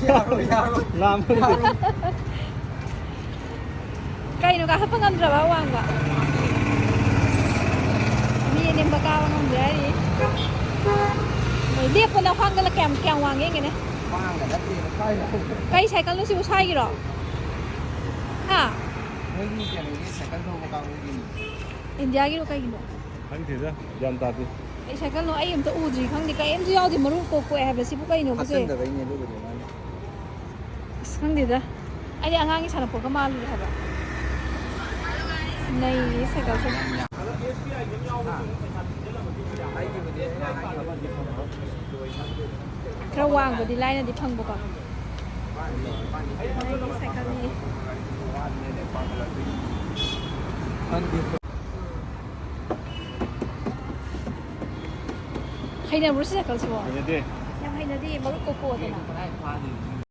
ꯂꯥꯝꯕꯗꯤ ꯀꯩꯅꯣꯒ ꯍꯥꯞꯄ ꯉꯝꯗ꯭ꯔꯕ ꯑꯋꯥꯡꯕ ꯃꯤ ꯑꯅꯦꯝꯕ ꯀꯥꯕ ꯉꯝꯗ꯭ꯔꯦ ꯍꯥꯏꯔꯤ ꯃꯣꯏ ꯂꯦꯞꯄꯅ ꯈ꯭ꯋꯥꯡꯒꯅ ꯀꯌꯥꯝ ꯋꯥꯡꯒꯦ ꯌꯦꯡꯒꯦꯅꯦ ꯀꯩ ꯁꯥꯏꯀꯜꯅꯣ ꯁꯤꯕꯨ ꯁꯥꯏꯒꯤꯔꯣ ꯍꯥ ꯃꯣꯏꯒꯤ ꯀꯩꯅꯣꯒꯤ ꯁꯥꯏꯀꯜ ꯊꯧꯕ ꯀꯥꯡꯕꯨꯒꯤꯅꯤ ꯏꯟꯗꯤꯌꯥꯒꯤꯔꯣ ꯀꯩꯒꯤꯅꯣ ꯈꯪꯗꯦꯗ ꯒ꯭ꯌꯥꯟ ꯇꯥꯗꯦ ꯑꯩ ꯁꯥꯏꯀꯜꯅꯣ ꯑꯩ ꯑꯝꯇ ꯎꯗ꯭ꯔꯤ ꯈꯪꯗꯦ ꯀꯩꯝꯁꯨ ꯌꯥꯎꯗꯦ ꯃꯔꯨ ꯀꯣꯛꯑꯦ ꯍꯥꯏꯕ ꯁꯤꯕꯨ ꯀꯩꯅꯣꯕꯁꯦ ꯍꯥꯞꯆꯤꯟꯗꯕꯩꯅꯦ ꯑꯗꯨꯕꯨꯗꯤ ꯃꯥꯅ ꯑꯁ ꯈꯪꯗꯦꯗ ꯑꯩꯗꯤ ꯑꯉꯥꯡꯒꯤ ꯁꯥꯟꯅꯄꯣꯠꯀ ꯃꯥꯜꯂꯨꯔꯦ ꯍꯥꯏꯕ ꯅꯩ ꯁꯥꯏꯀꯜꯁꯦ ꯈꯔ ꯋꯥꯡꯕꯗꯤ ꯂꯥꯏꯅꯗꯤ ꯐꯪꯕꯀꯣ ꯅꯩꯒꯤ ꯁꯥꯏꯀꯜꯅꯤ ꯍꯩꯅꯕ꯭ꯔꯣ ꯁꯤ ꯁꯥꯏꯀꯜꯁꯤꯕꯣ ꯍꯩꯅꯗꯦ ꯌꯥꯝ ꯍꯩꯅꯗꯦ ꯃꯔꯨ ꯀꯣꯛꯑꯗꯅ